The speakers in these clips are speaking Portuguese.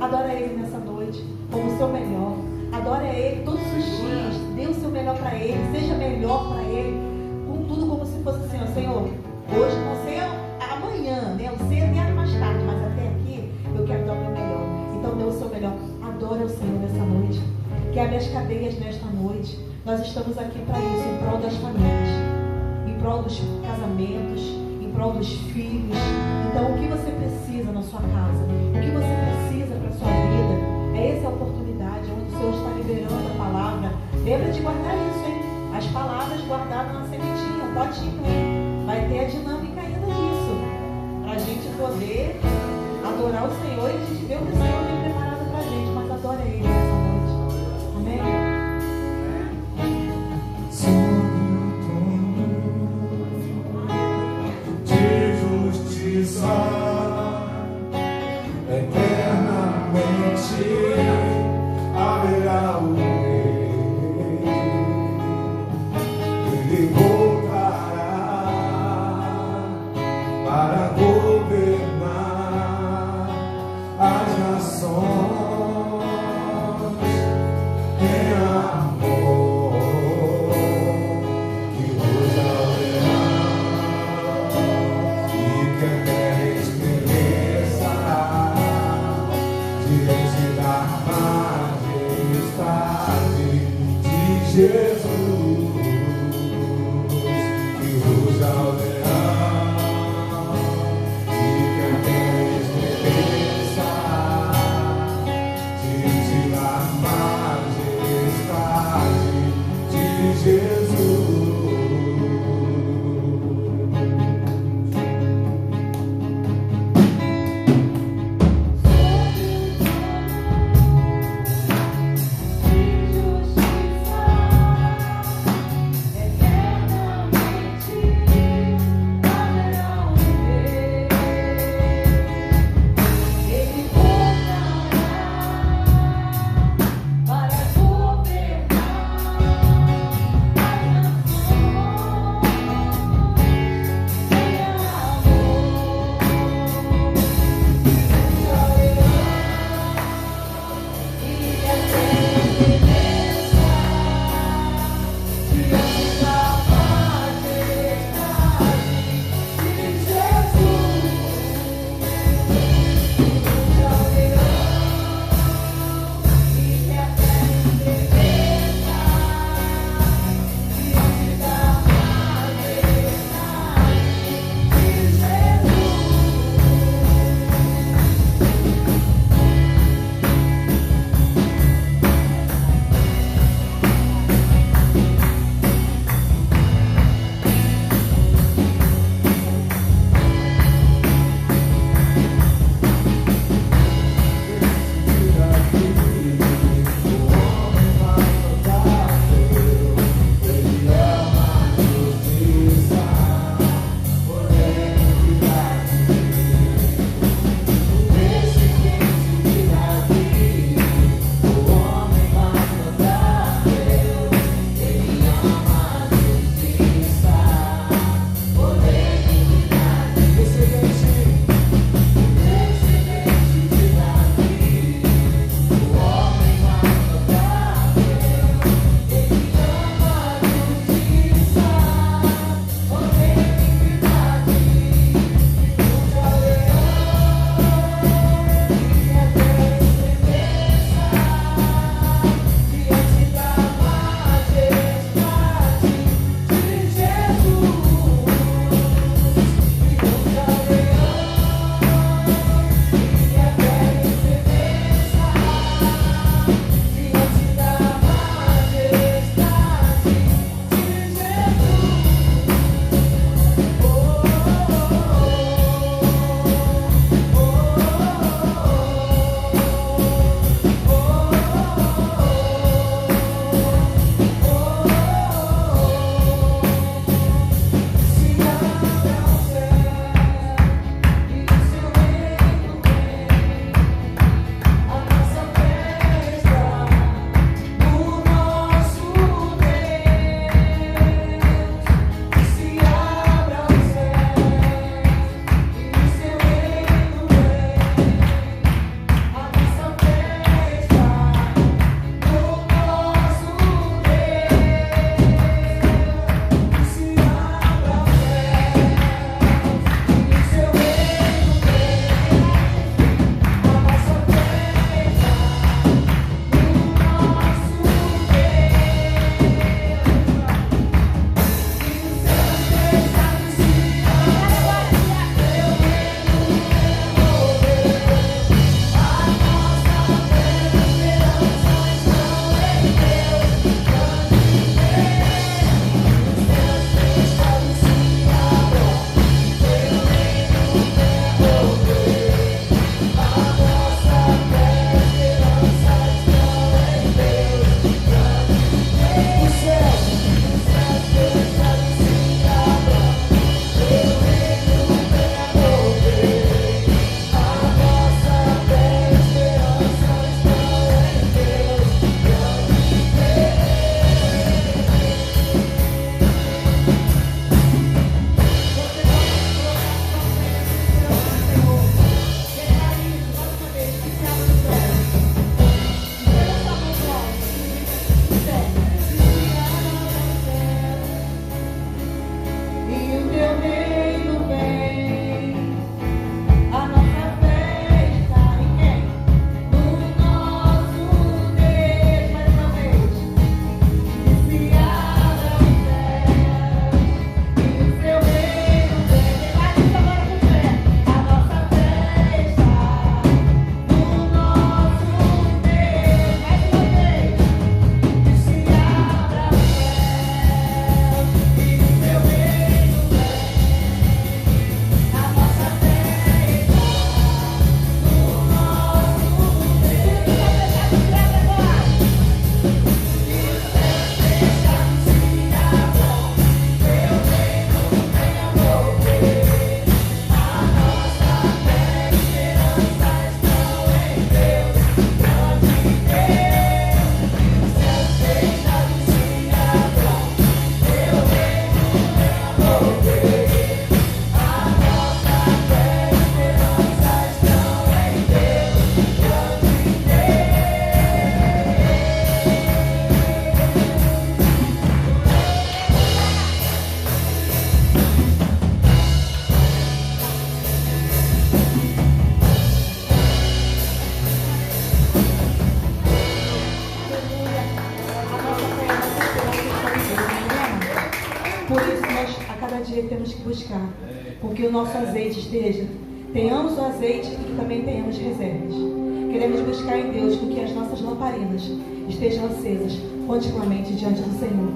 Adora Ele nessa noite, como o seu melhor. Adore a Ele todos os dias. Dê o seu melhor para Ele. Seja melhor para Ele. Com tudo como se fosse assim, ó, Senhor, hoje não sei amanhã, né? Eu sei até mais tarde, mas até aqui eu quero dar o meu melhor. Então dê o seu melhor. Adore o Senhor nessa noite. Quebre as cadeias nesta noite. Nós estamos aqui para isso, em prol das famílias, em prol dos casamentos, em prol dos filhos. Então o que você precisa na sua casa? O que você precisa para a sua vida? Essa é a oportunidade onde o Senhor está liberando a palavra. Lembra de guardar isso, hein? As palavras guardadas na sementinha, o potinho aí. Vai ter a dinâmica ainda disso. Para a gente poder adorar o Senhor e a gente ver o que o Senhor tem preparado para a gente. Mas adora Ele nessa noite. Amém? Eternamente haverá o Rei, Ele voltará para governar as nações. Em amor que nos haverá e que a terra estremeça diante da majestade de Jesus, que ruja o leão e que a terra estremeça diante da majestade de Jesus. buscar, porque o nosso azeite esteja, tenhamos o azeite e que também tenhamos reservas. Queremos buscar em Deus com que as nossas lamparinas estejam acesas continuamente diante do Senhor.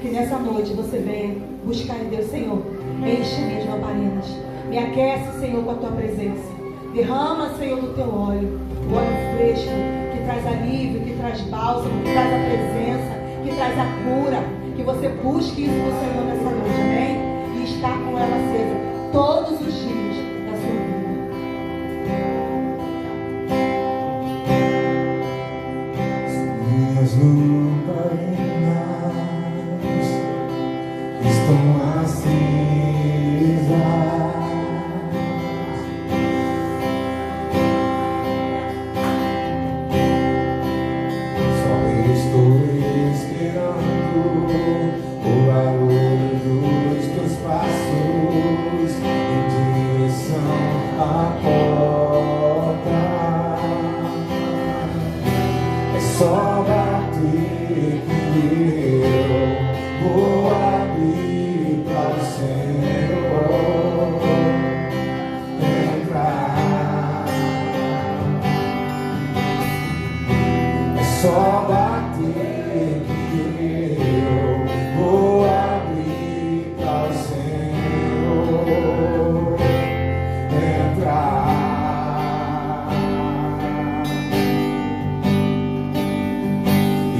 Que nessa noite você venha buscar em Deus, Senhor, enche minhas lamparinas, me aquece, Senhor, com a tua presença. Derrama, Senhor, do teu óleo, o óleo fresco, que traz alívio, que traz bálsamo, que traz a presença, que traz a cura. Que você busque isso no Senhor nessa noite, amém? E estar com ela acesa todos os dias da sua vida. Minhas lamparinas estão acesas. Só estou esperando o barulho dos teus passos em direção à porta. É só bater que eu vou abrir para o Senhor entrar. É só bater que eu vou abrir para o Senhor entrar.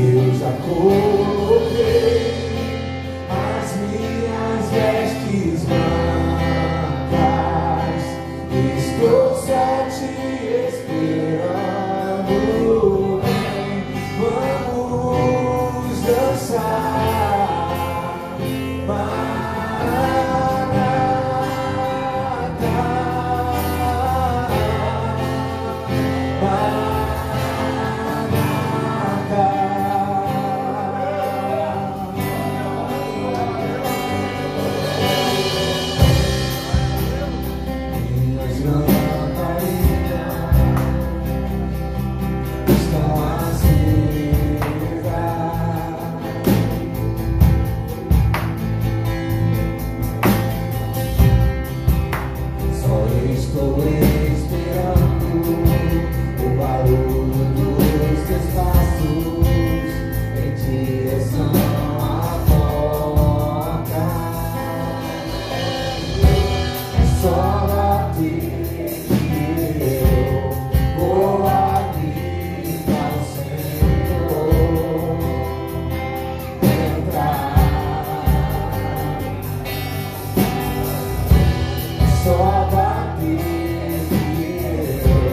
Eu já coloquei as minhas vestes brancas, estou só te esperando. Vamos dançar, minhas lamparinas estão acesas. Só estou esperando o barulho dos teus passos em direção à porta. É só bater que eu vou abrir para o Senhor entrar. É só bater que eu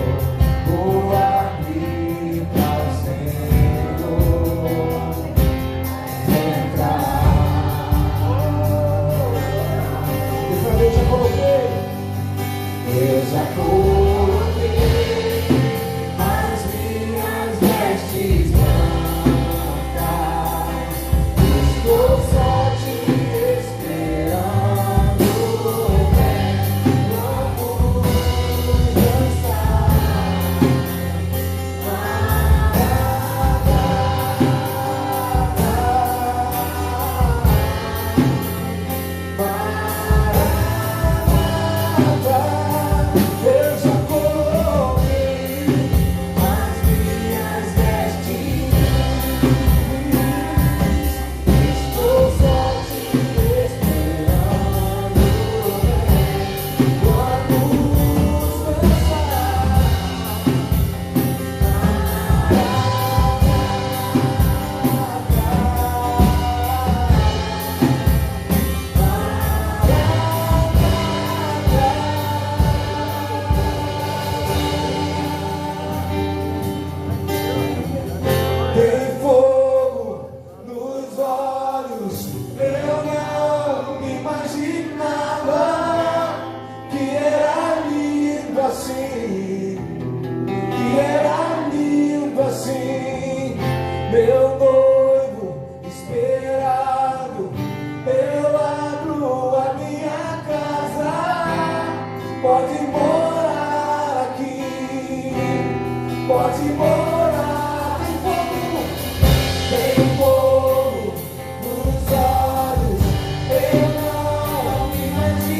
vou abrir para o Senhor entrar. Eu já coloquei as minhas vestes brancas, estou só te esperando. Vamos dançar, eu já coloquei as minhas vestes, estou só te esperando. Vamos dançar, tem fogo nos olhos. Eu não imaginava que era lindo assim, que era lindo assim. Meu noivo esperado, eu abro a minha casa. Pode morar aqui, pode morar. Tem fogo nos olhos, eu não imagino.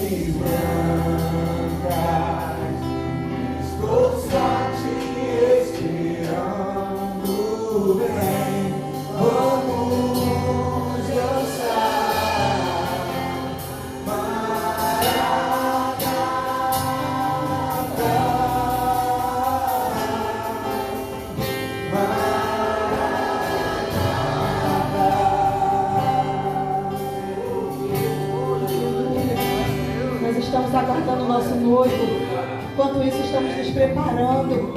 vestes brancas, estou só te esperando, vem, vamos dançar, Maranata, Nós estamos aguardando o nosso noivo. Enquanto isso, estamos nos preparando,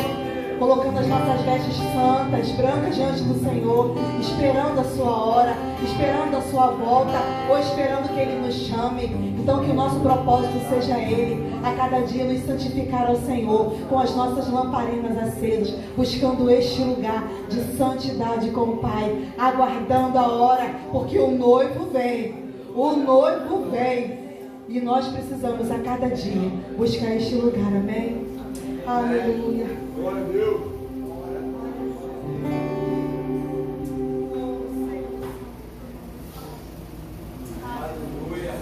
colocando as nossas vestes santas, brancas diante do Senhor, esperando a sua hora, esperando a sua volta, ou esperando que Ele nos chame. Então que o nosso propósito seja Ele, a cada dia nos santificar ao Senhor, com as nossas lamparinas acesas, buscando este lugar de santidade com o Pai, aguardando a hora, porque o noivo vem, e nós precisamos a cada dia buscar este lugar, amém? Aleluia. Glória a Deus. Aleluia.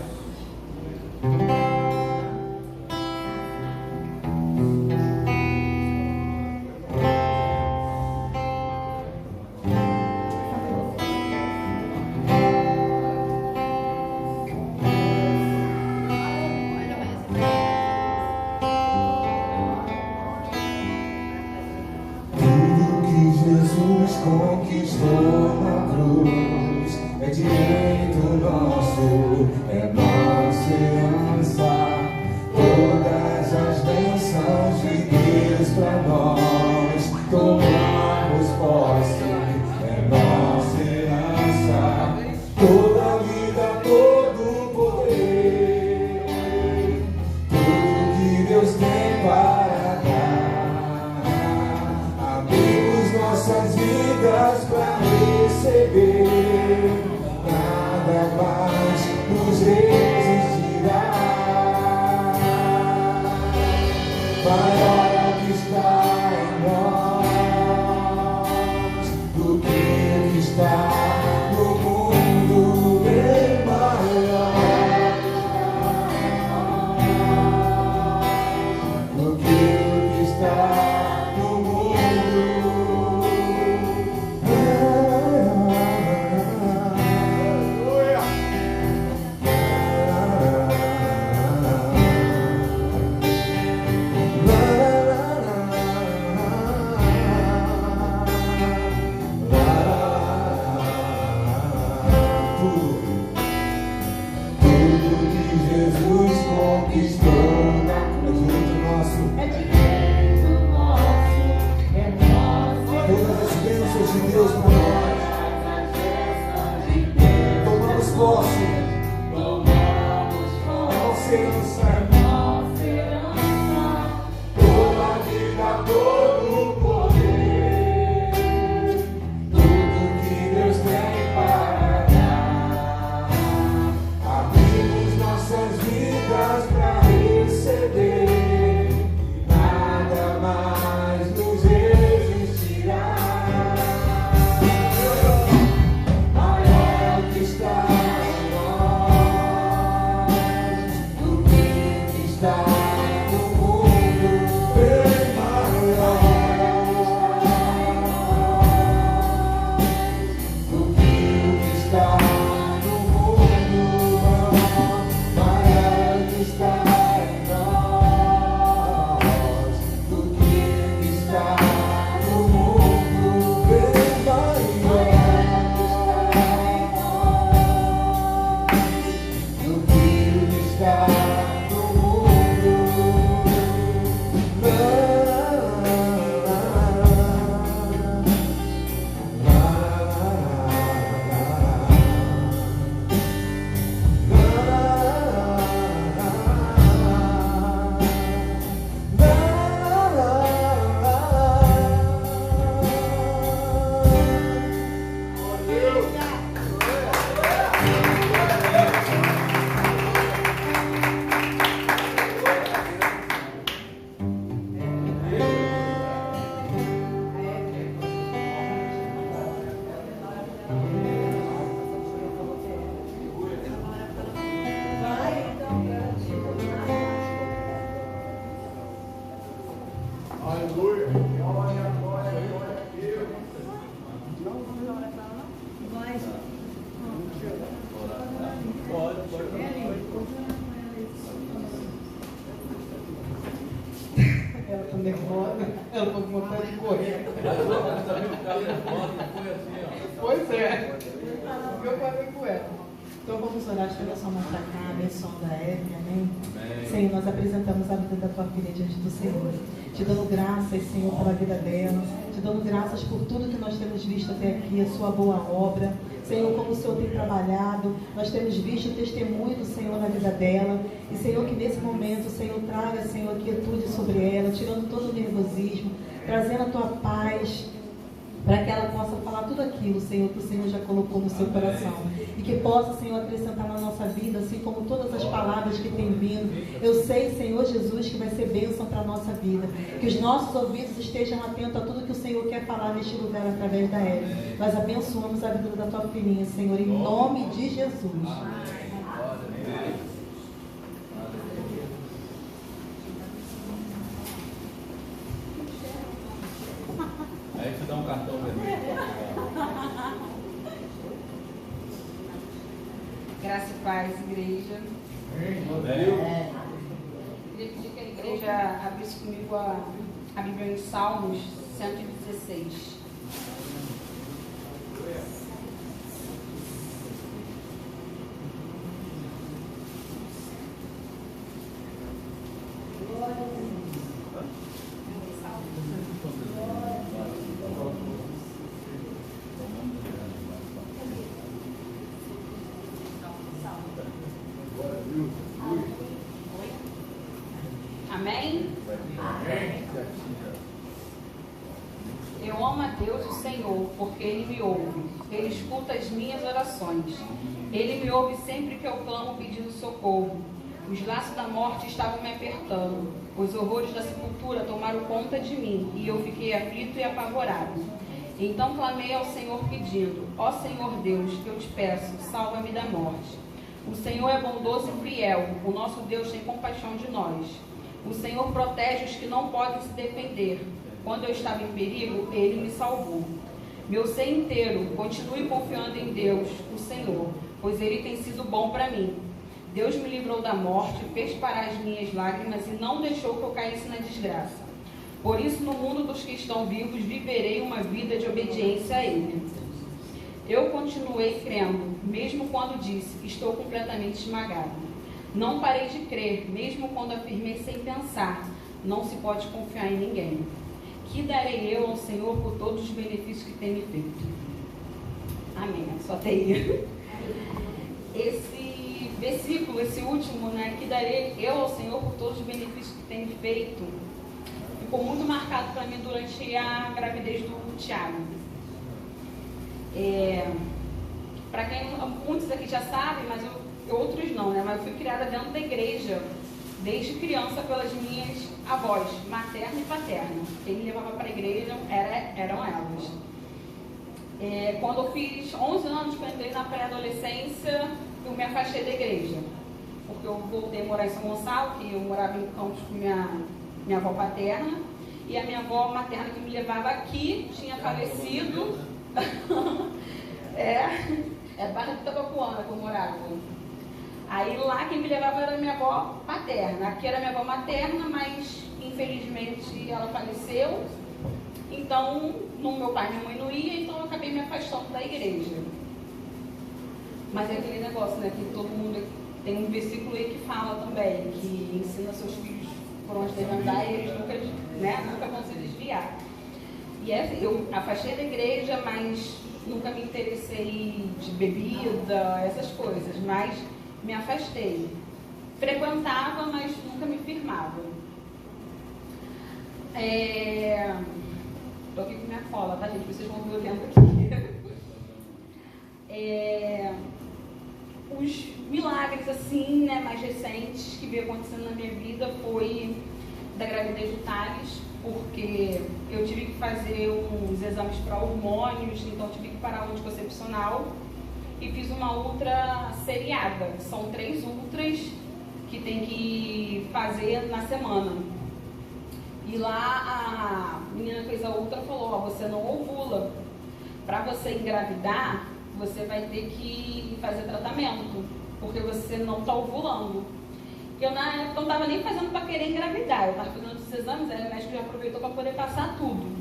Jesus conquistou na cruz, é direito nosso, é nossa herança. Todas as bênçãos de Deus para nós, tomamos posse, é nossa herança. Toda a vida, todo o poder, tudo que Deus tem para dar, nossas vidas para receber, nada mais nos resistirá. Maior é o que está em nós do que o que está no mundo, bem maior do que o que está no mundo. Está em nós do que telefone, ela foi com vontade de correr. Pois é, eu falei com ela. Então vamos orar, estenda a sua mão para cá, abençoando a Eve, amém? Senhor, nós apresentamos a vida da tua filha diante do Senhor, te dando graças, Senhor, pela vida dela, te dando graças por tudo que nós temos visto até aqui, a sua boa obra. Senhor, como o Senhor tem trabalhado, nós temos visto o testemunho do Senhor na vida dela. E, Senhor, que nesse momento o Senhor traga, Senhor, quietude sobre ela, tirando todo o nervosismo, trazendo a tua paz, para que ela possa falar tudo aquilo, Senhor, que o Senhor já colocou no seu coração. E que possa, Senhor, acrescentar na nossa vida, assim como todas as palavras que têm vindo. Eu sei, Senhor Jesus, que vai ser bênção para a nossa vida. Que os nossos ouvidos estejam atentos a tudo que o Senhor quer falar neste lugar através da Eve. Nós abençoamos a vida da tua filhinha, Senhor, em nome de Jesus. Aí te dá um cartão vermelho. Graça e paz, igreja. Amém. Queria pedir que a igreja abrisse comigo a Bíblia em Salmos 116. Amém? Eu amo a Deus, o Senhor, porque Ele me ouve. Ele escuta as minhas orações. Ele me ouve sempre que eu clamo pedindo socorro. Os laços da morte estavam me apertando. Os horrores da sepultura tomaram conta de mim e eu fiquei aflito e apavorado. Então clamei ao Senhor pedindo: ó Senhor Deus, eu te peço, salva-me da morte. O Senhor é bondoso e fiel. O nosso Deus tem compaixão de nós. O Senhor protege os que não podem se defender. Quando eu estava em perigo, Ele me salvou. Meu ser inteiro, continue confiando em Deus, o Senhor, pois Ele tem sido bom para mim. Deus me livrou da morte, fez parar as minhas lágrimas e não deixou que eu caísse na desgraça. Por isso, no mundo dos que estão vivos, viverei uma vida de obediência a Ele. Eu continuei crendo, mesmo quando disse: estou completamente esmagado. Não parei de crer, mesmo quando afirmei sem pensar: não se pode confiar em ninguém. Que darei eu ao Senhor por todos os benefícios que tem me feito? Amém. Só tem. Esse versículo, esse último, né? Que darei eu ao Senhor por todos os benefícios que tem me feito, ficou muito marcado para mim durante a gravidez do Tiago. Para quem, muitos aqui já sabem, mas outros não, né? Mas eu fui criada dentro da igreja desde criança pelas minhas avós, materna e paterna. Quem me levava para a igreja eram elas. Quando eu fiz 11 anos, que eu entrei na pré-adolescência, eu me afastei da igreja. Porque eu voltei a morar em São Gonçalo, que eu morava em Campos com minha avó paterna. E a minha avó materna que me levava aqui tinha falecido. Barra de Tabapuana que eu morava. Aí lá quem me levava era minha avó paterna. Aqui era minha avó materna, mas infelizmente ela faleceu. Então, meu pai e minha mãe não iam, então eu acabei me afastando da igreja. Mas é aquele negócio, né? Que todo mundo tem um versículo aí que fala também, que ensina seus filhos por onde devem andar e eles nunca vão se desviar. E eu afastei da igreja, mas nunca me interessei de bebida, essas coisas. Mas me afastei. Frequentava, mas nunca me firmava. Estou aqui com minha cola, tá, gente? Vocês vão ver o tempo aqui. Os milagres, assim, né, mais recentes que veio acontecendo na minha vida foi da gravidez do Thales, porque eu tive que fazer uns exames para hormônios, então tive que parar o anticoncepcional. E fiz uma ultra seriada. São 3 ultras que tem que fazer na semana. E lá a menina que fez a ultra falou: você não ovula. Para você engravidar, você vai ter que fazer tratamento, porque você não está ovulando. Eu na época não estava nem fazendo para querer engravidar, eu estava fazendo os exames, aí o médico já aproveitou para poder passar tudo.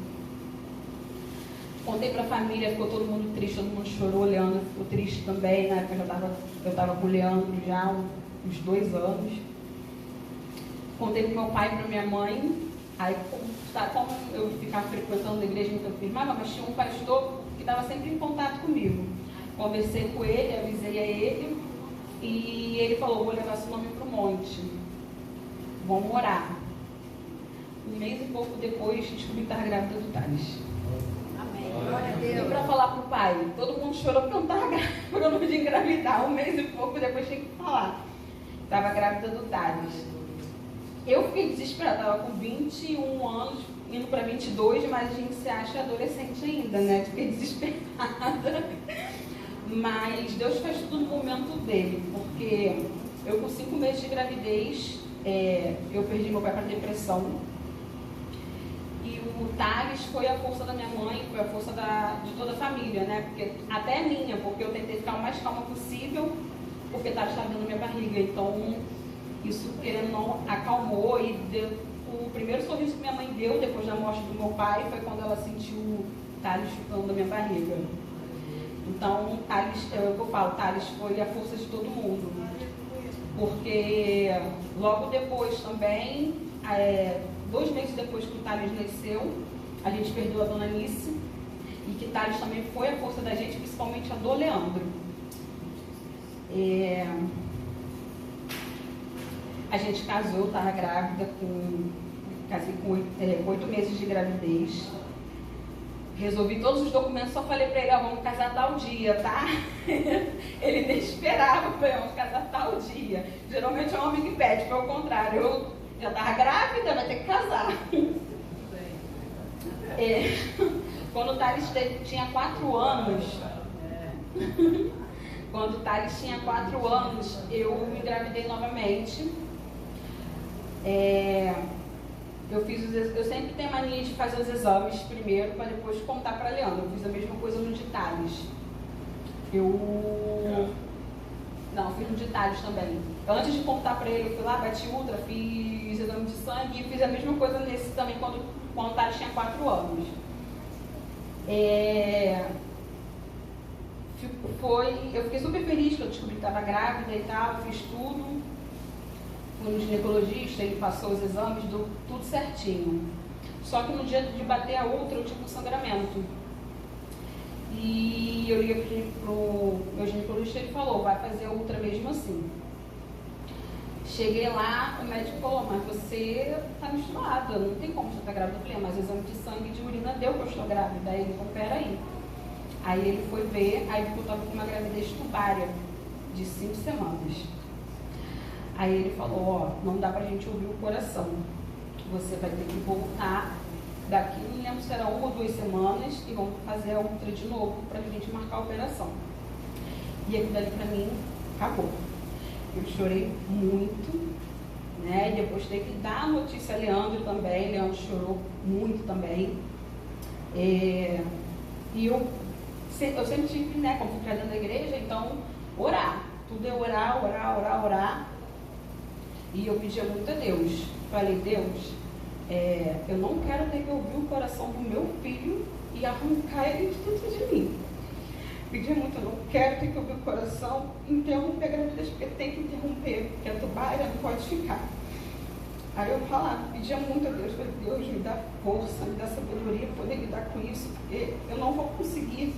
Contei para a família, ficou todo mundo triste, todo mundo chorou, o Leandro ficou triste também, na época eu estava com o Leandro já há uns 2 anos. Contei para o meu pai e para minha mãe, aí como eu ficava frequentando a igreja, me confirmava, mas tinha um pastor que estava sempre em contato comigo. Conversei com ele, avisei a ele, e ele falou, vou levar seu nome para o monte, vamos orar. 1 mês e pouco depois, descobri que estava grávida do Thales. Amém. Glória a Deus. E para falar pro pai, todo mundo chorou porque eu não estava grávida, eu não podia engravidar. 1 mês e pouco depois tinha que falar. Estava grávida do Thales. Eu fiquei desesperada, estava com 21 anos, indo para 22, mas a gente se acha adolescente ainda, né? Fiquei desesperada. Mas Deus faz tudo no momento dele, porque eu com 5 meses de gravidez, eu perdi meu pai para depressão. E o Thales foi a força da minha mãe, foi a força de toda a família, né? Porque, até minha, porque eu tentei ficar o mais calma possível, porque Thales estava dentro da minha barriga. Então, isso, querendo ou não, acalmou e deu, o primeiro sorriso que minha mãe deu depois da morte do meu pai foi quando ela sentiu o Thales chupando da minha barriga. Então, Thales, eu falo, Thales foi a força de todo mundo. Porque logo depois também, 2 meses depois que o Thales nasceu, a gente perdeu a dona Alice, e que Thales também foi a força da gente, principalmente a do Leandro. A gente casou, estava grávida, casei com 8 meses de gravidez. Resolvi todos os documentos, só falei para ele, vamos casar tal dia, tá? Ele nem esperava, falei, vamos casar tal dia. Geralmente é o homem que pede, foi o contrário. Eu já estava grávida, vai ter que casar. Quando o Thales tinha 4 anos, quando o Thales tinha 4 anos, eu me engravidei novamente. Eu sempre tenho a mania de fazer os exames primeiro, para depois contar para Leandro. Eu fiz a mesma coisa no de Thales. Não, fiz no de Thales também. Antes de contar para ele, eu fui lá, bati ultra, fiz exame de sangue e fiz a mesma coisa nesse também quando o Thales tinha 4 anos. Eu fiquei super feliz que eu descobri que estava grávida e tal, fiz tudo. Fui no ginecologista, ele passou os exames, deu tudo certinho. Só que no dia de bater a outra, eu tive um sangramento. E eu liguei pro meu ginecologista e ele falou, vai fazer a outra mesmo assim. Cheguei lá, o médico falou, mas você está menstruada, não tem como você estar grávida. Eu falei, mas o exame de sangue e de urina deu que eu estou grávida. Aí ele falou, peraí. Aí ele foi ver, aí eu estava com uma gravidez tubária de 5 semanas. Aí ele falou, não dá pra gente ouvir o coração. Você vai ter que voltar daqui, não lembro se era 1 ou 2 semanas, e vamos fazer a ultra de novo pra gente marcar a operação. E aquilo dali pra mim, acabou. Eu chorei muito, né? E depois ter que dar a notícia a Leandro também, Leandro chorou muito também. E eu sempre tive, né, como fui pra dentro da igreja, então, orar. Tudo é orar, orar, orar, orar. E eu pedia muito a Deus. Falei, Deus, eu não quero ter que ouvir o coração do meu filho e arrancar ele de dentro de mim. Pedia muito, eu não quero ter que ouvir o coração, interromper a gravidez, porque tem que interromper, porque a tubária não pode ficar. Aí eu falava, pedia muito a Deus, falei, Deus, me dá força, me dá sabedoria para poder lidar com isso, porque eu não vou conseguir.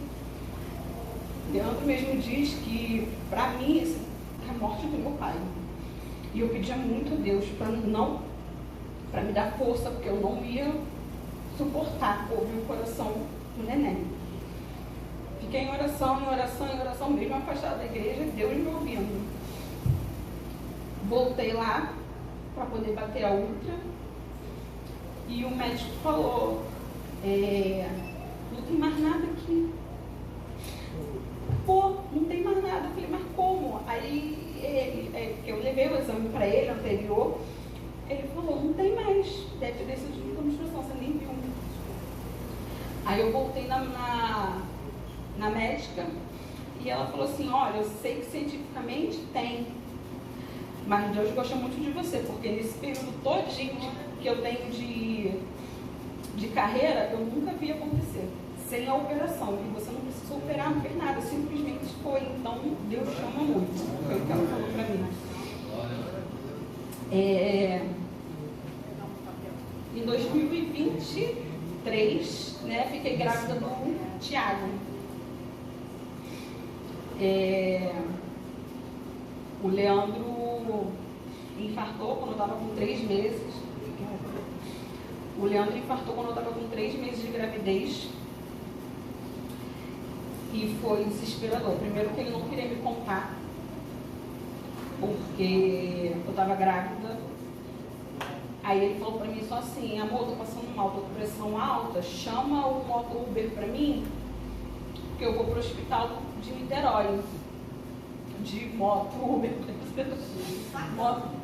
Leandro mesmo diz que, para mim, isso é a morte do meu pai. E eu pedia muito a Deus para me dar força, porque eu não ia suportar ouvir o coração do neném. Fiquei em oração, mesmo afastada da igreja, Deus me ouvindo. Voltei lá para poder bater a ultra e o médico falou, não tem mais nada aqui. Pô, não tem mais nada. Eu falei, mas como? Aí eu levei o exame para ele anterior, ele falou, não tem mais, deve ter sido de menstruação, você nem viu. Aí eu voltei na médica e ela falou assim, olha, eu sei que cientificamente tem, Mas Deus gosta muito de você, porque nesse período todinho que eu tenho de carreira, eu nunca vi acontecer sem a operação. E você não precisa operar, não fez nada, simplesmente foi. Então, Deus chama muito. Foi o que ela falou para mim. Em 2023, né, fiquei grávida do Tiago. O Leandro infartou quando eu estava com 3 meses. O Leandro infartou quando eu estava com 3 meses de gravidez. E foi desesperador. Primeiro que ele não queria me contar, porque eu estava grávida. Aí ele falou pra mim só assim: amor, tô passando mal, tô com pressão alta, chama o moto Uber pra mim, que eu vou pro hospital de Niterói. De moto Uber.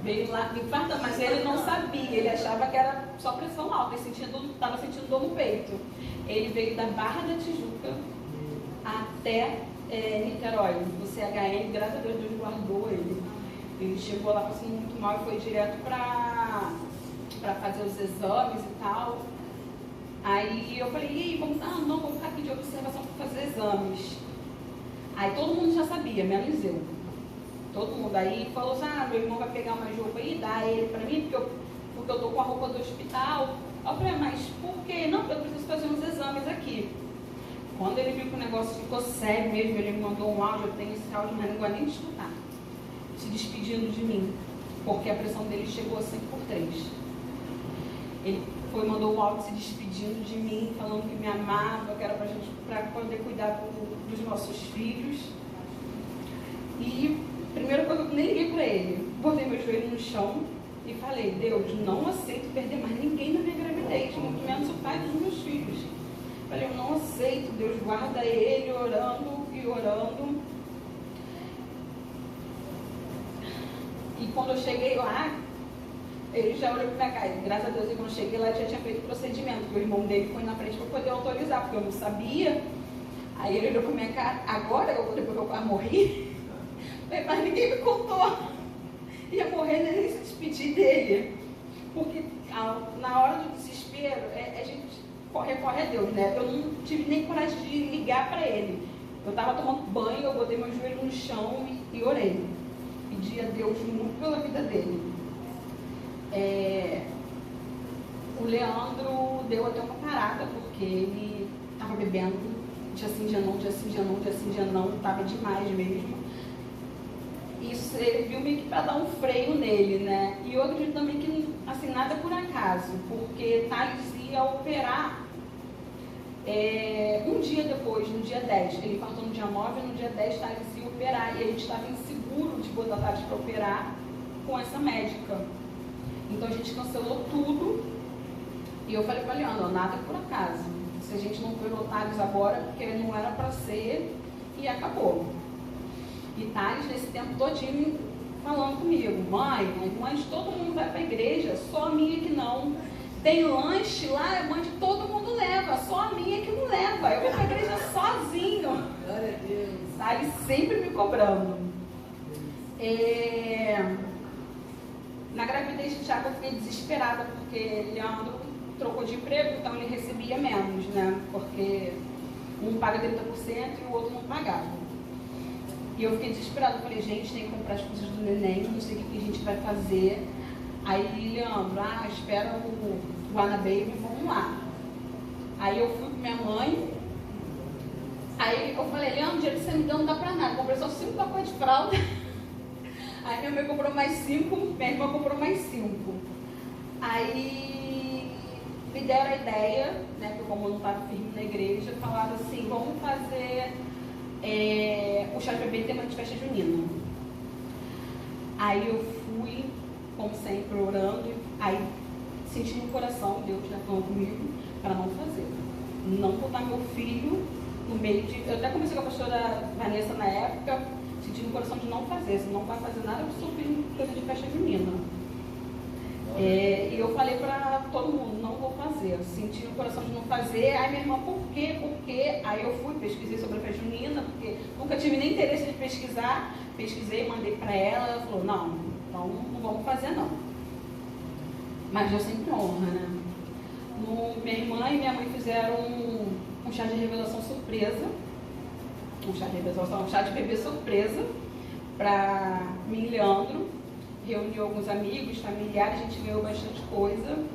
Veio lá, infarta, mas ele não sabia, ele achava que era só pressão alta, ele estava sentindo dor no peito. Ele veio da Barra da Tijuca até Niterói, no CHN, graças a Deus, Deus guardou ele. Ele chegou lá passando muito mal e foi direto para fazer os exames e tal. Aí eu falei: e aí, vamos ficar aqui de observação para fazer exames. Aí todo mundo já sabia, menos eu. Todo mundo aí falou assim: meu irmão vai pegar uma roupa aí e dá ele pra mim, porque eu tô com a roupa do hospital. Aí eu falei: mas por quê? Não, porque eu preciso fazer uns exames aqui. Quando ele viu que o negócio ficou sério mesmo, ele me mandou um áudio, eu tenho esse áudio, mas não vou nem escutar, se despedindo de mim, porque a pressão dele chegou a 5/3. Ele mandou um áudio se despedindo de mim, falando que me amava, que era para poder cuidar dos nossos filhos. E primeira coisa, eu nem liguei para ele, botei meu joelho no chão e falei: Deus, não aceito perder mais ninguém na minha gravidez, muito menos o pai dos meus filhos. Falei: eu não aceito, Deus guarda ele, orando e orando. E quando eu cheguei lá, ele já olhou para cá. Graças a Deus, quando eu cheguei lá, ele já tinha feito o procedimento, porque o irmão dele foi na frente para poder autorizar, porque eu não sabia. Aí ele olhou para minha cara: agora, depois que eu quase morri, mas ninguém me contou. Ia morrer, nem se despedir dele. Porque na hora do desespero, a gente recorre a Deus, né? Eu não tive nem coragem de ligar para ele. Eu estava tomando banho, eu botei meu joelho no chão e orei. Pedi a Deus muito pela vida dele. O Leandro deu até uma parada, porque ele estava bebendo dia sim, dia não, dia sim, dia não, dia sim, dia não, estava demais mesmo. Isso serviu meio que para dar um freio nele, né? E eu acredito também que, assim, nada por acaso, porque Thales ia operar um dia depois, no dia 10. Ele infartou no dia 9, no dia 10 Thales ia operar, e a gente estava inseguro de botar Thales para operar com essa médica. Então a gente cancelou tudo, e eu falei para a Leandro: nada por acaso. Se a gente não foi no Thales agora, porque não era para ser, e acabou. E Thales, nesse tempo todinho, falando comigo: mãe, todo mundo vai para a igreja, só a minha que não. Tem lanche lá, mãe, todo mundo leva, só a minha que não leva. Eu vou para a igreja sozinho. Glória a Deus. Thales sempre me cobrando. Na gravidez de Thiago eu fiquei desesperada, porque Leandro trocou de emprego, então ele recebia menos, né? Porque um paga 30% e o outro não pagava. E eu fiquei desesperada, falei: gente, tem que comprar as coisas do neném, não sei o que a gente vai fazer. Aí Leandro: espera o Ana Baby, vamos lá. Aí eu fui com minha mãe. Aí eu falei: Leandro, o dinheiro que você me deu não dá pra nada, comprei só 5 pacotes de fralda. Aí minha mãe comprou mais 5, minha irmã comprou mais 5. Aí me deram a ideia, né, porque como eu não estava firme na igreja, falaram assim: vamos fazer o chá de bebê em tema de festa junina. Aí eu fui, como sempre, orando, aí senti no coração, Deus já falou comigo, para não fazer. Não botar meu filho no meio de... Eu até comecei com a pastora Vanessa na época, senti no coração de não fazer, você não vai fazer nada com o seu filho em coisa de festa junina. E eu falei para todo mundo: não vou fazer. Senti no coração de não fazer. Aí minha irmã: por quê? Por quê? Aí eu fui, pesquisei sobre a festa junina, porque nunca tive nem interesse de pesquisar. Pesquisei, mandei para ela. Ela falou: não, então não vamos fazer não. Mas Deus sempre honra, né? Minha irmã e minha mãe fizeram um chá de revelação surpresa, um chá de bebê surpresa para mim e Leandro. Reuniu alguns amigos, familiares, a gente ganhou bastante coisa.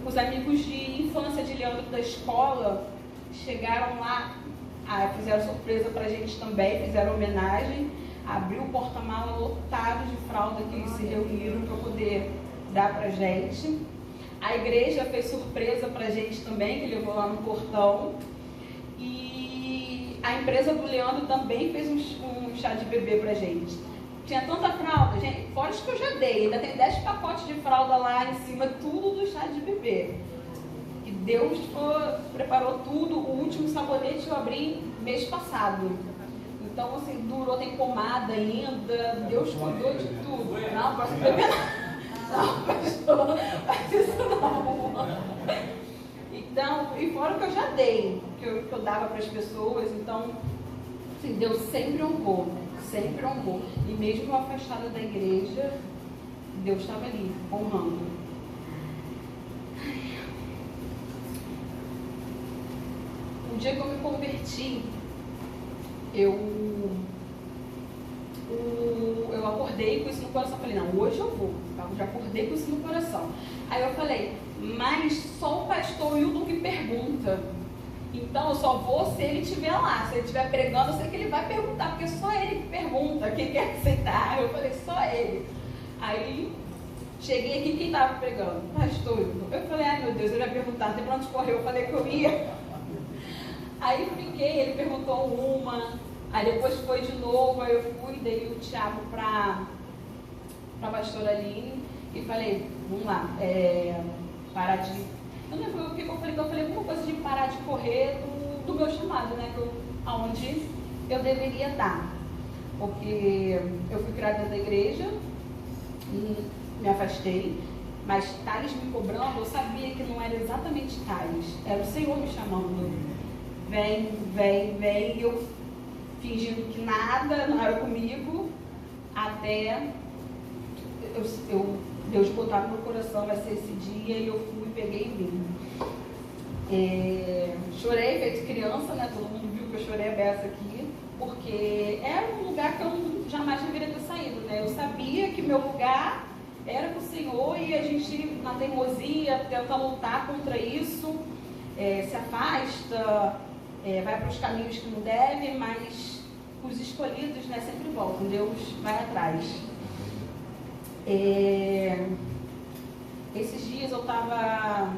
Os amigos de infância de Leandro da escola chegaram lá, fizeram surpresa pra gente também, fizeram homenagem, abriu o porta-mala lotado de fralda que eles se reuniram para poder dar pra gente. A igreja fez surpresa pra gente também, que levou lá no portão. E a empresa do Leandro também fez um chá de bebê pra gente. Tinha tanta fralda, gente, fora os que eu já dei, ainda tem 10 pacotes de fralda lá em cima, tudo do chá de bebê. E Deus preparou tudo. O último sabonete eu abri mês passado. Então, assim, durou, tem pomada ainda, Deus cuidou de tudo. Não, posso beber nada. Não, pastor, faz isso não. Então, e fora o que eu já dei, que eu dava para as pessoas, então, assim, Deus sempre honrou. Sempre honrou. E mesmo afastada da igreja, Deus estava ali, honrando. Um dia que eu me converti, eu acordei com isso no coração. Falei, não, hoje eu vou. Eu já acordei com isso no coração. Aí eu falei, mas só o pastor Wilton que pergunta. Então eu só vou se ele estiver lá. Se ele estiver pregando, eu sei que ele vai perguntar, porque só ele que pergunta, quem quer aceitar. Eu falei, só ele. Aí cheguei aqui, quem estava pregando? Pastor Wilton. Eu falei, ai meu Deus, ele vai perguntar, tem pra onde correu? Eu falei que eu ia. Aí eu fiquei, ele perguntou uma, aí depois foi de novo, aí eu fui, dei o Thiago para a pastora Aline e falei, vamos lá, parar de... Eu não lembro o que eu falei alguma coisa de parar de correr do meu chamado, né, aonde eu deveria estar, porque eu fui criada dentro da igreja e me afastei, mas Thales me cobrando, eu sabia que não era exatamente Thales, era o Senhor me chamando. Vem, e eu fingindo que nada, não era comigo, até Deus botar no meu coração, vai ser esse dia, e eu fui, peguei e vim. Chorei, feito criança, né? Todo mundo viu que eu chorei a beça aqui, porque era um lugar que eu jamais deveria ter saído, né? Eu sabia que meu lugar era com o Senhor, e a gente, na teimosia, tenta lutar contra isso, se afasta, vai para os caminhos que não deve, mas os escolhidos, né, sempre voltam, Deus vai atrás. Esses dias eu estava,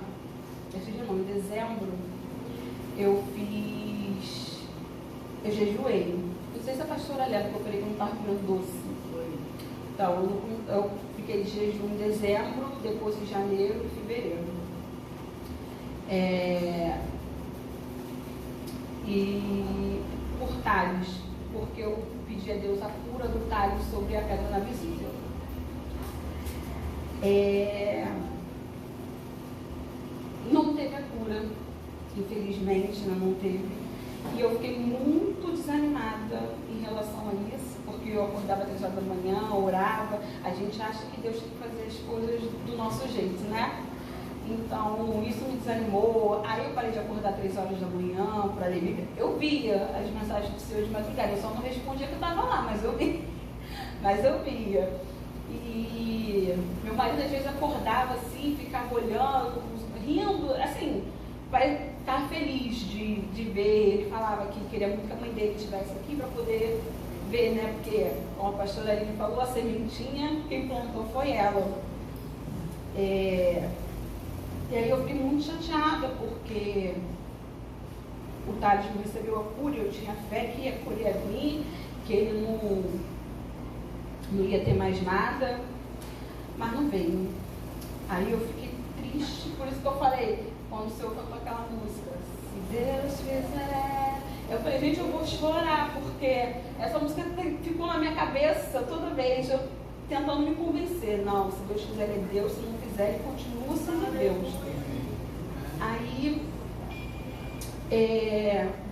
em dezembro, eu jejuei. Não sei se a pastora lembra que eu falei que eu não estava comendo doce. Então, eu fiquei de jejum em dezembro, depois em janeiro e fevereiro. E por Thales, porque eu pedi a Deus a cura do Thales sobre a pedra na vesícula. Não teve a cura, infelizmente, não teve. E eu fiquei muito desanimada em relação a isso, porque eu acordava 3 horas da manhã, orava. A gente acha que Deus tem que fazer as coisas do nosso jeito, né? Então, isso me desanimou. Aí eu parei de acordar 3 horas da manhã para ler Bíblia. Eu via as mensagens do Senhor de madrugada. Eu só não respondia que eu estava lá, mas eu via. E meu marido às vezes acordava assim, ficava olhando, rindo, assim, vai estar feliz de ver. Ele falava que queria muito que a mãe dele estivesse aqui para poder ver, né? Porque, como a pastora Aline falou, a sementinha, quem plantou foi ela. E aí eu fiquei muito chateada, porque o Thales não recebeu a cura, eu tinha fé que ia colher a mim, que ele não ia ter mais nada, mas não veio. Aí eu fiquei triste, por isso que eu falei, quando o Senhor cantou aquela música, se Deus fizer... Eu falei, gente, eu vou chorar, porque essa música ficou na minha cabeça toda vez, eu tentando me convencer. Não, se Deus fizer, ele é Deus, se não fizer, ele continua sendo Deus. Aí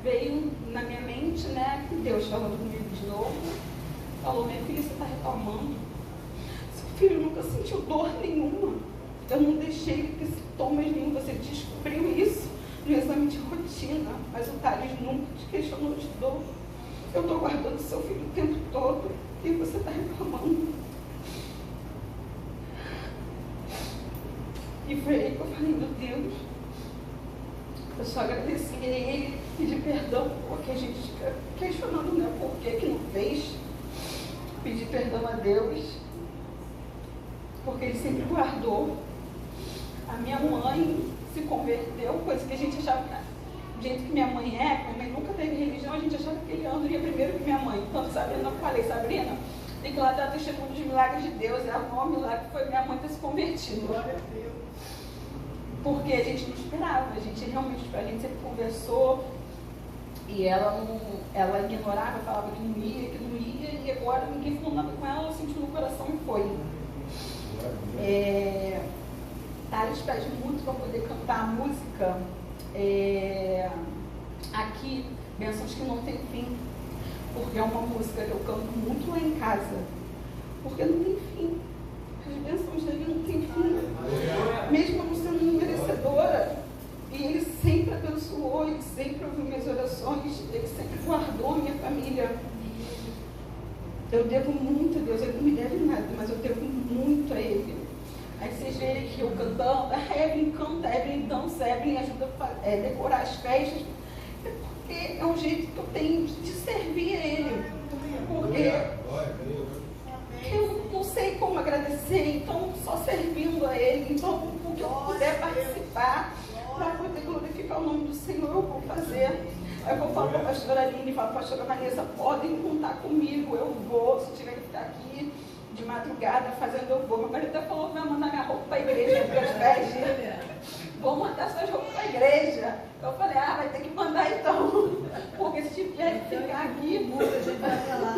veio na minha mente, né, Deus falando comigo de novo, falou: minha filha, você está reclamando? Seu filho nunca sentiu dor nenhuma. Eu não deixei ele ter sintomas nenhum. Você descobriu isso no exame de rotina, mas o Thales nunca te questionou de dor. Eu estou guardando seu filho o tempo todo e você está reclamando. E foi aí que eu falei: meu Deus, eu só agradeci a ele, pedi perdão, porque a gente fica questionando, né, por que não fez. Pedi perdão a Deus, porque ele sempre guardou. A minha mãe se converteu, coisa que a gente achava, do jeito que minha mãe nunca teve religião, a gente achava que ele ia primeiro que minha mãe. Então, Sabrina, eu falei: Sabrina, tem que ir lá dar testemunho dos milagres de Deus. É o maior milagre que foi minha mãe ter se convertido. Porque a gente não esperava, a gente sempre conversou e ela ignorava, falava que não ia, e agora ninguém falou nada com ela, ela sentiu no coração e foi. Thales pede muito para poder cantar a música aqui, Bênçãos que não tem fim, porque é uma música que eu canto muito lá em casa, porque não tem fim. As bênçãos dele não tem fim. Mesmo eu não sendo merecedora, e ele sempre abençoou, ele sempre ouviu minhas orações, ele sempre guardou a minha família. Eu devo muito a Deus, ele não me deve nada, mas eu devo muito a ele. Aí vocês verem que eu cantando, a Evelyn canta, a Evelyn dança, a Evelyn ajuda a decorar as festas, é porque é um jeito que eu tenho de servir a ele. Porque eu não sei como agradecer, então só servindo a ele. Então, o que eu puder participar para poder glorificar o nome do Senhor, eu vou fazer. Aí eu falo para a pastora Aline, falo para a pastora Vanessa: podem contar comigo, eu vou. Se tiver que ficar aqui de madrugada fazendo, eu vou. Meu marido até falou que vai mandar minha roupa para a igreja, porque as festas. Vou mandar suas roupas para a igreja. Eu falei: vai ter que mandar então. Porque se tiver que ficar aqui, muita gente vai para lá.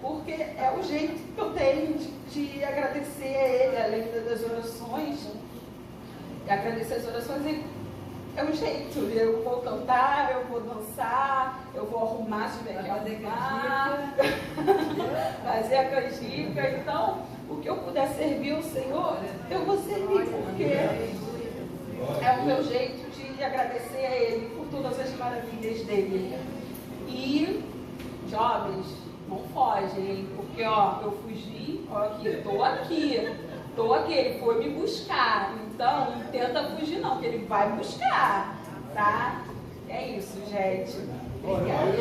Porque é o jeito que eu tenho de agradecer a ele, além das orações. E agradecer as orações é um jeito. Eu vou cantar, eu vou dançar, eu vou arrumar, se tiver que arrumar, fazer a canjica. Então, o que eu puder servir ao Senhor, eu vou servir, porque é o meu jeito de agradecer a Ele por todas as maravilhas dele. E, jovens, não fogem, porque eu fugi, tô aqui, ele foi me buscar, então não tenta fugir não, que ele vai buscar, tá? É isso, gente. Obrigada.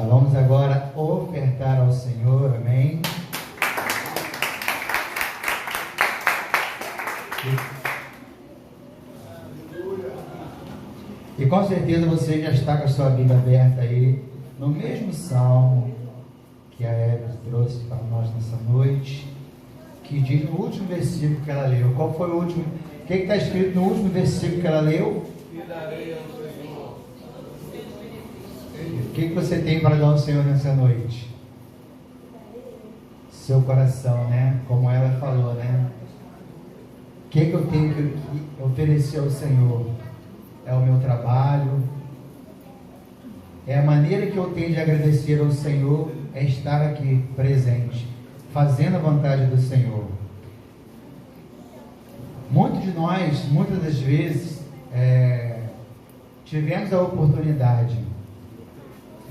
Vamos agora ofertar ao Senhor, amém? E com certeza você já está com a sua Bíblia aberta aí, no mesmo salmo que a Eva trouxe para nós nessa noite, que diz no último versículo que ela leu. Qual foi o último? O que está escrito no último versículo que ela leu? O que você tem para dar ao Senhor nessa noite? Seu coração, né? Como ela falou, né? O que eu tenho que oferecer ao Senhor? É o meu trabalho? É a maneira que eu tenho de agradecer ao Senhor, é estar aqui presente, fazendo a vontade do Senhor. Muitos de nós, muitas das vezes, tivemos a oportunidade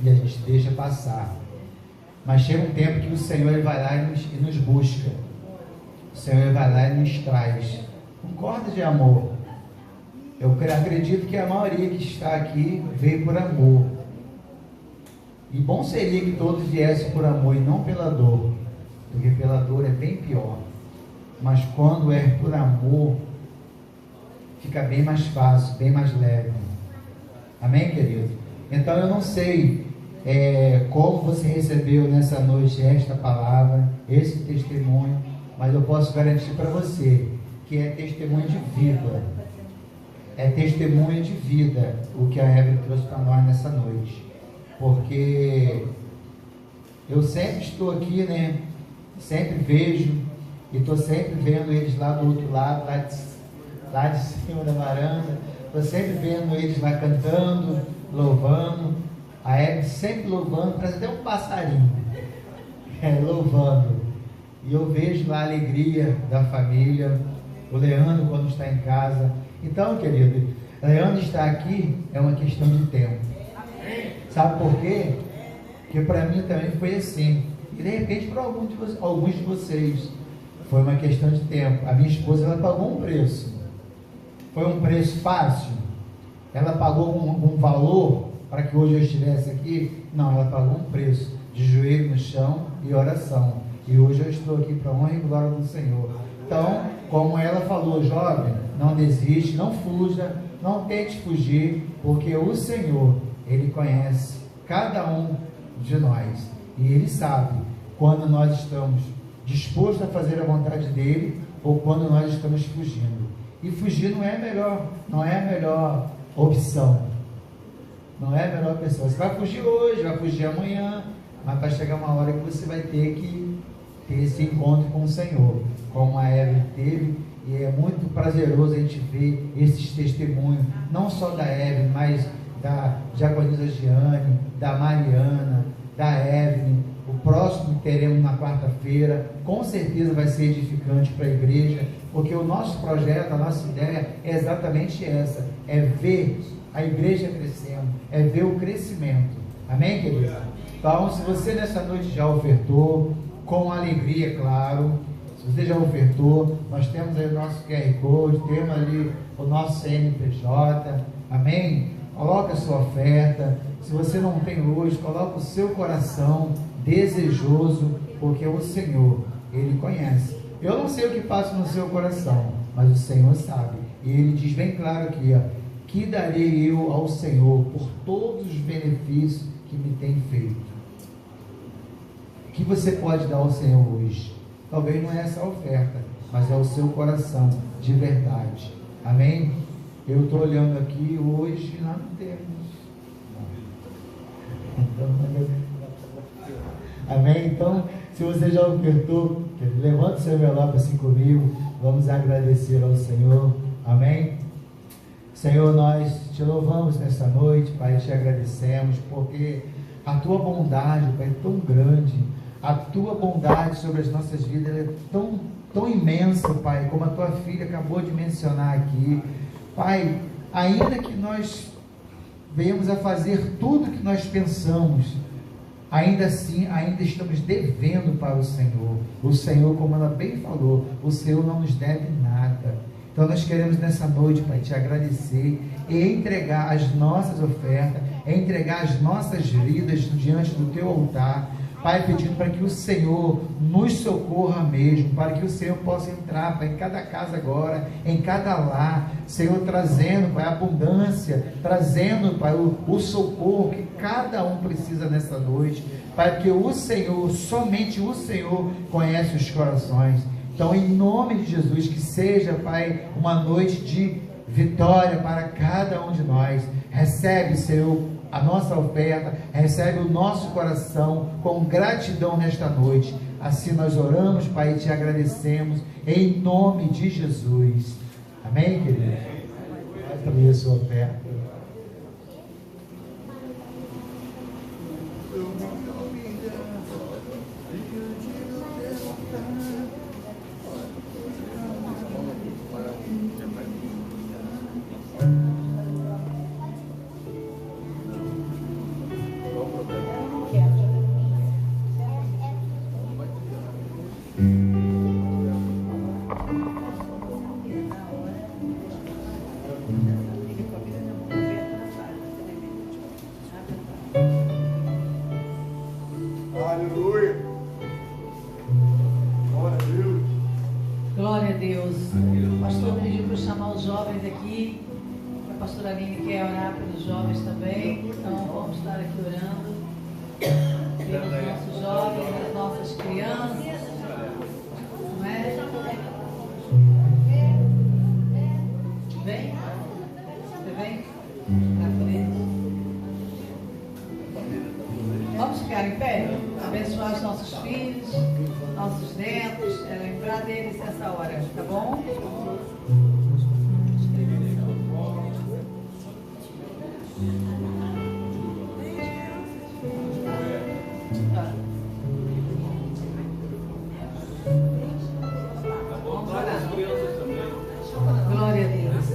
e a gente deixa passar, mas chega um tempo que o Senhor ele vai lá e nos busca, o Senhor ele vai lá e nos traz com cordas de amor. Eu acredito que a maioria que está aqui veio por amor, e bom seria que todos viessem por amor e não pela dor, porque pela dor é bem pior, mas quando é por amor fica bem mais fácil, bem mais leve. Amém, querido? Então eu não sei como você recebeu nessa noite esta palavra, esse testemunho, mas eu posso garantir para você que é testemunho de vida. É testemunho de vida o que a Eva trouxe para nós nessa noite. porque eu sempre estou aqui, né? Sempre vejo e estou sempre vendo eles lá do outro lado, lá de cima da varanda. Estou sempre vendo eles lá cantando, louvando. A Hebe sempre louvando, parece até um passarinho, louvando. E eu vejo lá a alegria da família, o Leandro quando está em casa. Então, querido, Leandro estar aqui é uma questão de tempo. Sabe por quê? Porque para mim também foi assim. E de repente para alguns de vocês foi uma questão de tempo. A minha esposa, ela pagou um preço. Foi um preço fácil? Ela pagou um valor para que hoje eu estivesse aqui? Não, ela pagou um preço de joelho no chão e oração. E hoje eu estou aqui para a honra e glória do Senhor. Então, como ela falou, jovem, não desiste, não fuja, não tente fugir, porque o Senhor, Ele conhece cada um de nós. E Ele sabe quando nós estamos dispostos a fazer a vontade dEle ou quando nós estamos fugindo. E fugir não é a melhor opção. Não é a melhor pessoa. Você vai fugir hoje, vai fugir amanhã, mas vai chegar uma hora que você vai ter que ter esse encontro com o Senhor, como a Eve teve. E é muito prazeroso a gente ver esses testemunhos, não só da Eve, mas da Diaconisa Giane, da Mariana, da Evelyn. O próximo que teremos na quarta-feira, com certeza vai ser edificante para a igreja, porque o nosso projeto, a nossa ideia é exatamente essa, é ver a igreja crescendo, é ver o crescimento. Amém, querido? Então, se você nessa noite já ofertou, com alegria, claro, se você já ofertou, nós temos aí o nosso QR Code, temos ali o nosso CNPJ, amém? Coloca a sua oferta. Se você não tem hoje, coloca o seu coração desejoso, porque o Senhor, Ele conhece. Eu não sei o que passa no seu coração, mas o Senhor sabe. E Ele diz bem claro aqui, ó, que darei eu ao Senhor por todos os benefícios que me tem feito. O que você pode dar ao Senhor hoje? Talvez não é essa a oferta, mas é o seu coração de verdade. Amém? Eu estou olhando aqui, hoje nós não temos. Amém? Então, se você já ofertou, levanta o seu envelope assim comigo. Vamos agradecer ao Senhor. Amém? Senhor, nós te louvamos nessa noite, Pai, te agradecemos, porque a tua bondade, Pai, é tão grande. A tua bondade sobre as nossas vidas é tão imensa, Pai, como a tua filha acabou de mencionar aqui. Pai, ainda que nós venhamos a fazer tudo que nós pensamos, ainda assim, ainda estamos devendo para o Senhor. O Senhor, como ela bem falou, o Senhor não nos deve nada. Então nós queremos nessa noite, Pai, te agradecer e entregar as nossas ofertas, entregar as nossas vidas diante do teu altar, Pai, pedindo para que o Senhor nos socorra mesmo, para que o Senhor possa entrar, Pai, em cada casa agora, em cada lar, Senhor, trazendo, Pai, abundância, trazendo, Pai, o socorro que cada um precisa nessa noite, Pai, porque o Senhor, somente o Senhor conhece os corações. Então, em nome de Jesus, que seja, Pai, uma noite de vitória para cada um de nós. Recebe, Senhor, a nossa oferta, recebe o nosso coração com gratidão nesta noite. Assim nós oramos, Pai, e te agradecemos em nome de Jesus. Amém, querido? Faz também a sua oferta. Aleluia. Glória a Deus. Glória a Deus. O pastor me pediu para chamar os jovens aqui. A pastora Aline quer orar pelos jovens também. Então vamos estar aqui orando pelos nossos jovens, as nossas crianças. Não é? Vem? Você vem? Tá frente. abençoar os nossos filhos, nossos netos, lembrar deles nessa hora, tá bom? Glória a Deus.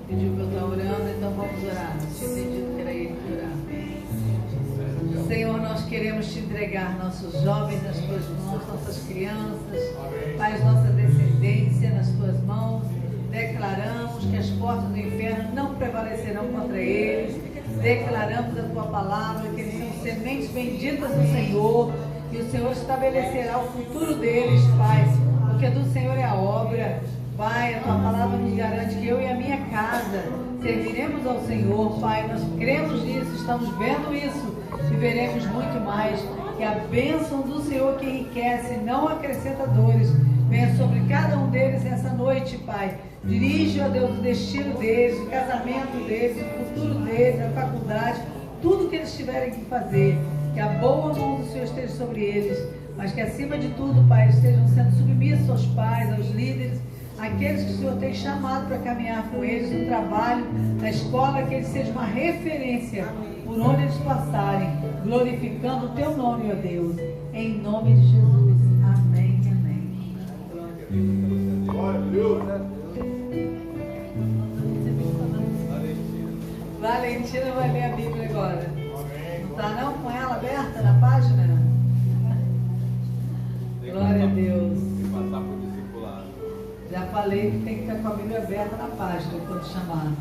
Pediu para eu estar orando, então vamos orar. Tinha entendido que era ele que orar. Senhor, nós queremos te entregar nossos jovens nas tuas mãos, nossas crianças, Pai, nossa descendência nas tuas mãos. Declaramos que as portas do inferno não prevalecerão contra eles. Declaramos a tua palavra, que eles são sementes benditas do Senhor, e o Senhor estabelecerá o futuro deles, Pai, porque do Senhor é a obra. Pai, a tua palavra nos garante que eu e a minha casa serviremos ao Senhor, Pai. Nós cremos nisso, estamos vendo isso e veremos muito mais. Que a bênção do Senhor que enriquece, não acrescenta dores, venha sobre cada um deles essa noite, Pai. Dirige, ó Deus, o destino deles, o casamento deles, o futuro deles, a faculdade, tudo que eles tiverem que fazer. Que a boa mão do Senhor esteja sobre eles, mas que acima de tudo, Pai, eles estejam sendo submissos aos pais, aos líderes, aqueles que o Senhor tem chamado para caminhar com eles no trabalho, na escola, que eles sejam uma referência por onde eles passarem, glorificando o teu nome, ó Deus, em nome de Jesus. Amém, amém. Glória a Deus. Valentina vai ler a Bíblia agora. Não está não com ela aberta na página? Glória a Deus. Passar por discipulado. Já falei que tem que estar com a Bíblia aberta na página quando chamar.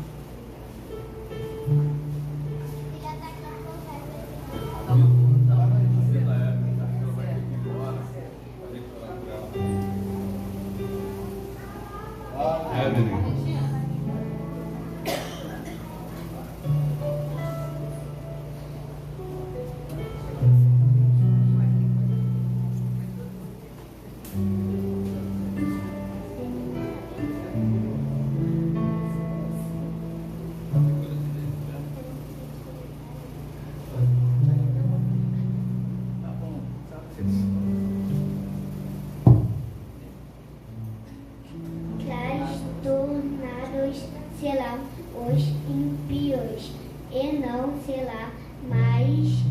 Trastornados serão os ímpios, e não será mais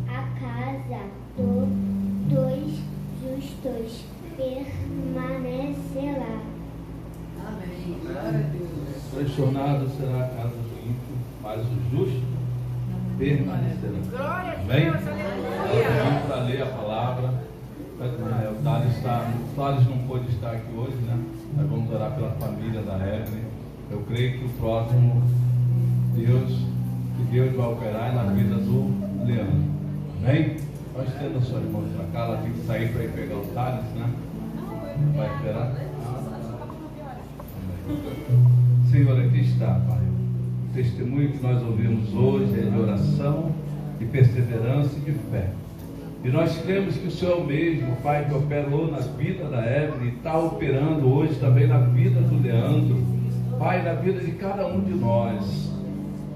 a casa dos justos permanecerá. Amém. Glória a Deus. Transtornado será a casa do ímpio, mas o justo permanecerá. Glória a Amém? Deus, aleluia. Vamos para ler a palavra. O Thales não pôde estar aqui hoje, né? Nós vamos orar pela família da Evelyn. Eu creio que o próximo que Deus vai operar na vida do Leandro. Amém? Pode estender suas mãos para cá, ela tem que sair para ir pegar o Thales, né? Vai esperar? Amém. Senhor, aqui está, Pai. O testemunho que nós ouvimos hoje é de oração, de perseverança e de fé. E nós cremos que o Senhor é o mesmo, Pai, que operou na vida da Evelyn e está operando hoje também na vida do Leandro, Pai, na vida de cada um de nós.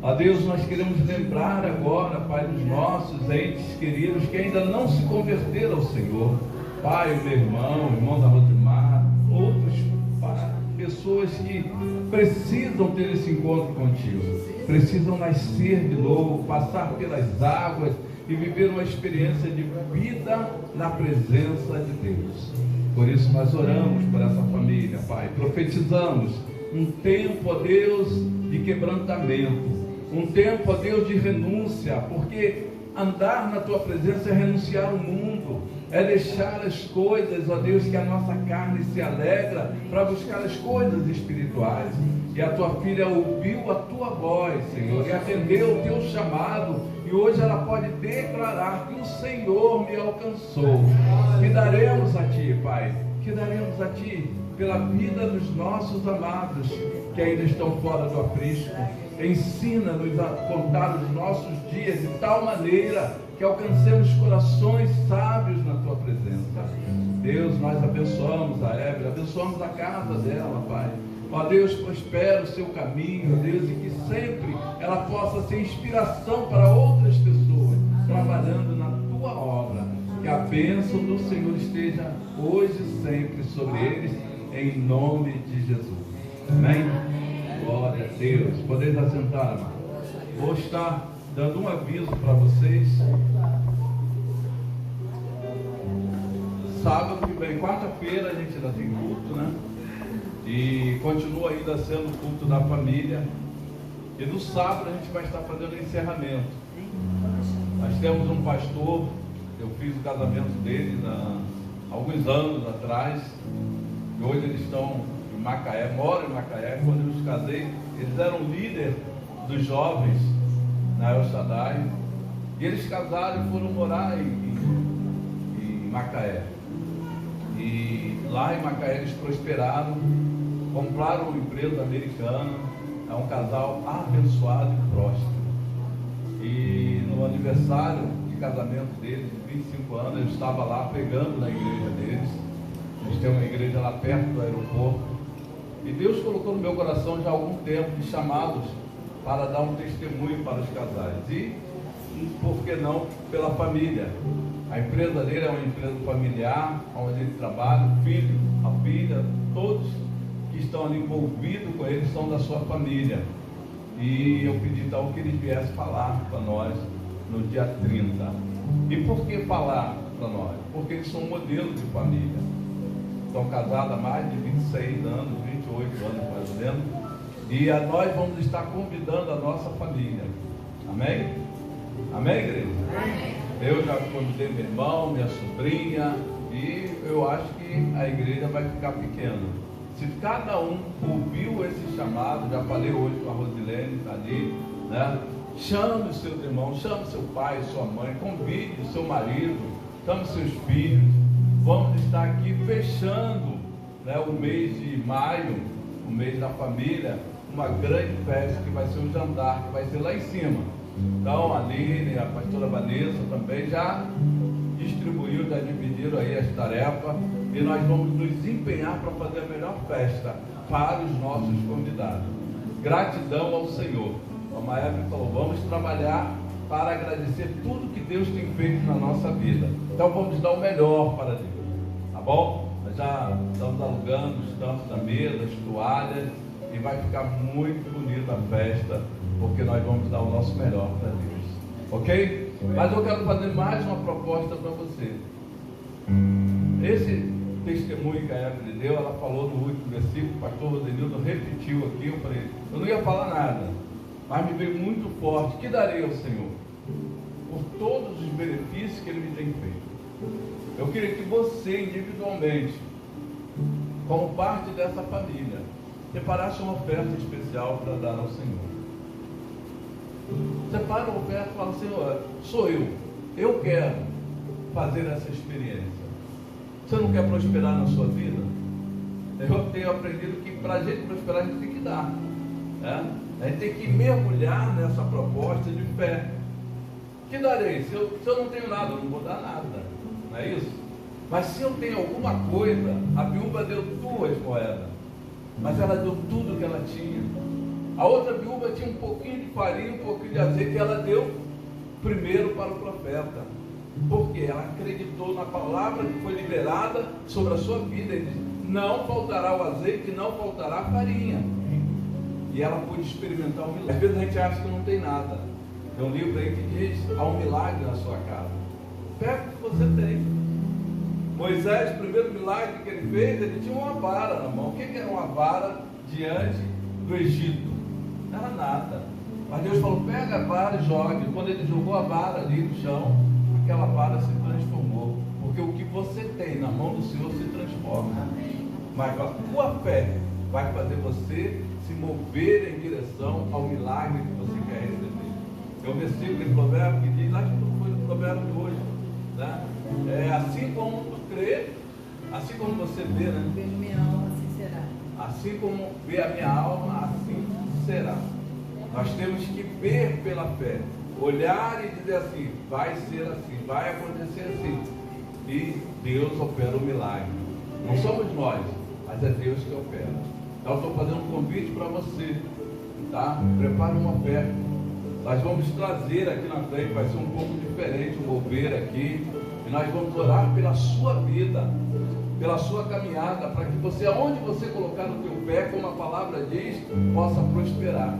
Ó Deus, nós queremos lembrar agora, Pai, dos nossos entes queridos que ainda não se converteram ao Senhor. Pai, o meu irmão, o irmão da Rosimar, outros, Pai, pessoas que precisam ter esse encontro contigo, precisam nascer de novo, passar pelas águas e viver uma experiência de vida na presença de Deus. Por isso nós oramos por essa família, Pai, profetizamos um tempo, ó Deus, de quebrantamento, um tempo, ó Deus, de renúncia, porque andar na Tua presença é renunciar ao mundo, é deixar as coisas, ó Deus, que a nossa carne se alegra, para buscar as coisas espirituais. E a Tua filha ouviu a Tua voz, Senhor, e atendeu o Teu chamado, e hoje ela pode declarar que o Senhor me alcançou. Que daremos a Ti, Pai, que daremos a Ti pela vida dos nossos amados que ainda estão fora do aprisco. Ensina-nos a contar os nossos dias de tal maneira que alcancemos corações sábios na Tua presença. Deus, nós abençoamos a Evelyn, abençoamos a casa dela, Pai. Ó Deus, prospera o seu caminho, ó Deus, e que sempre ela possa ser inspiração para outras pessoas. bênção do Senhor esteja hoje e sempre sobre eles, em nome de Jesus. Amém? Glória a Deus. Podeis assentar, amado. Vou estar dando um aviso para vocês. Sábado que vem, quarta-feira, a gente ainda tem culto, né? E continua ainda sendo o culto da família. E no sábado a gente vai estar fazendo o encerramento. Nós temos um pastor, eu fiz o casamento dele há alguns anos atrás. E hoje eles estão em Macaé, moram em Macaé. Quando eu os casei, eles eram líder dos jovens na El Shaddai. E eles casaram e foram morar em Macaé. E lá em Macaé eles prosperaram, compraram uma empresa americana. É um casal abençoado e próspero. E no aniversário de casamento deles, de 25 anos, eu estava lá pregando na igreja deles. Eles têm uma igreja lá perto do aeroporto. E Deus colocou no meu coração já há algum tempo de chamados para dar um testemunho para os casais. E, por que não, pela família. A empresa dele é uma empresa familiar, onde ele trabalha, o filho, a filha, todos que estão ali envolvidos com ele são da sua família. E eu pedi então que eles viessem falar para nós no dia 30. E por que falar para nós? Porque eles são um modelo de família. Estão casados há mais de 26 anos, 28 anos mais ou menos. E nós vamos estar convidando a nossa família. Amém? Amém, igreja? Amém. Eu já convidei meu irmão, minha sobrinha, e eu acho que a igreja vai ficar pequena. Se cada um ouviu esse chamado, já falei hoje com a Rosilene, está ali, né? Chame os seus irmãos, chame seu pai, sua mãe, convide o seu marido, chame seus filhos. Vamos estar aqui fechando, né, o mês de maio, o mês da família, uma grande festa que vai ser um jantar, que vai ser lá em cima. Então a Aline, a pastora Vanessa também já distribuiu, já dividiram aí as tarefas, e nós vamos nos empenhar para fazer a melhor festa para os nossos convidados. Gratidão ao Senhor. A Maeve falou, vamos trabalhar para agradecer tudo que Deus tem feito na nossa vida. Então vamos dar o melhor para Deus, tá bom? Nós já estamos alugando os tampos da mesa, as toalhas, e vai ficar muito bonita a festa, porque nós vamos dar o nosso melhor para Deus, ok? Mas eu quero fazer mais uma proposta para você. Esse testemunho que a Evelyn deu, ela falou no último versículo, o pastor Rosenildo repetiu aqui, eu falei, eu não ia falar nada, mas me veio muito forte, que darei ao Senhor? Por todos os benefícios que Ele me tem feito. Eu queria que você, individualmente, como parte dessa família, separasse uma oferta especial para dar ao Senhor. Separa uma oferta e fala, Senhor, sou eu quero fazer essa experiência. Você não quer prosperar na sua vida? Eu tenho aprendido que para a gente prosperar a gente tem que dar, né? A gente tem que mergulhar nessa proposta de fé. Que darei? Se eu não tenho nada, eu não vou dar nada, não é isso? Mas se eu tenho alguma coisa, a viúva deu 2 moedas, mas ela deu tudo que ela tinha. A outra viúva tinha um pouquinho de farinha, um pouquinho de azeite, e ela deu primeiro para o profeta, porque ela acreditou na palavra que foi liberada sobre a sua vida. Ele disse, não faltará o azeite, não faltará a farinha. E ela pôde experimentar um milagre. Às vezes a gente acha que não tem nada. Tem um livro aí que diz, há um milagre na sua casa. Pega o que você tem. Moisés, o primeiro milagre que ele fez, ele tinha uma vara na mão. O que era uma vara diante do Egito? Não era nada. Mas Deus falou, pega a vara e jogue. Quando ele jogou a vara ali no chão, aquela vara se transformou. Porque o que você tem na mão do Senhor se transforma. Mas a tua fé vai fazer você se mover em direção ao milagre que você quer receber. É o versículo de provérbio que diz, acho que foi no provérbio de hoje, né? Assim como tu crê, assim como você vê, né? Vejo minha alma, assim será. Assim como vê a minha alma, assim será. Nós temos que ver pela fé, olhar e dizer assim, vai ser assim, vai acontecer assim. E Deus opera o milagre. Não somos nós, mas é Deus que opera. Então eu estou fazendo um convite para você, tá? Prepare uma oferta. Nós vamos trazer aqui na frente, vai ser um pouco diferente o mover aqui, e nós vamos orar pela sua vida, pela sua caminhada, para que você, aonde você colocar o teu pé, como a palavra diz, possa prosperar.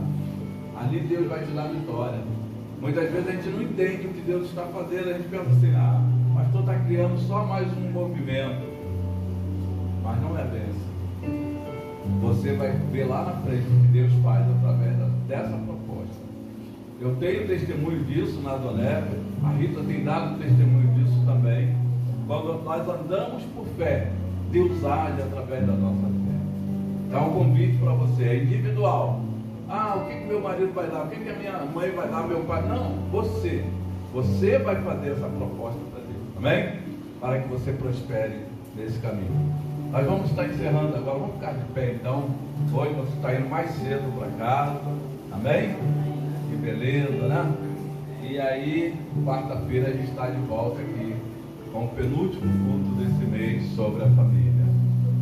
Ali Deus vai te dar vitória. Muitas vezes a gente não entende o que Deus está fazendo, a gente pensa assim, o pastor está criando só mais um movimento, mas não é bem assim. Você vai ver lá na frente o que Deus faz através dessa proposta. Eu tenho testemunho disso na Adonai, a Rita tem dado testemunho disso também. Quando nós andamos por fé, Deus age através da nossa fé. Então, um convite para você, é individual. O que meu marido vai dar? O que a minha mãe vai dar? Meu pai? Não, você. Você vai fazer essa proposta para Deus, amém? Para que você prospere nesse caminho. Nós vamos estar encerrando agora, vamos ficar de pé então. Hoje você está indo mais cedo para casa, amém? Que beleza, né? E aí, quarta-feira a gente está de volta aqui com o penúltimo culto desse mês sobre a família.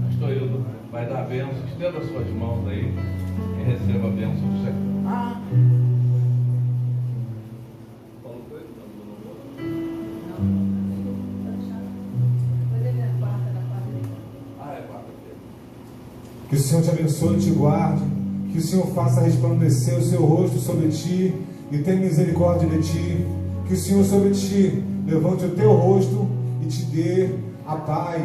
Pastor Hildo vai dar a bênção, estenda as suas mãos aí e receba a bênção do Senhor. Falou com ele? É quarta-feira. Que o Senhor te abençoe e te guarde, que o Senhor faça resplandecer o seu rosto sobre ti e tenha misericórdia de ti, que o Senhor sobre ti levante o teu rosto e te dê a paz.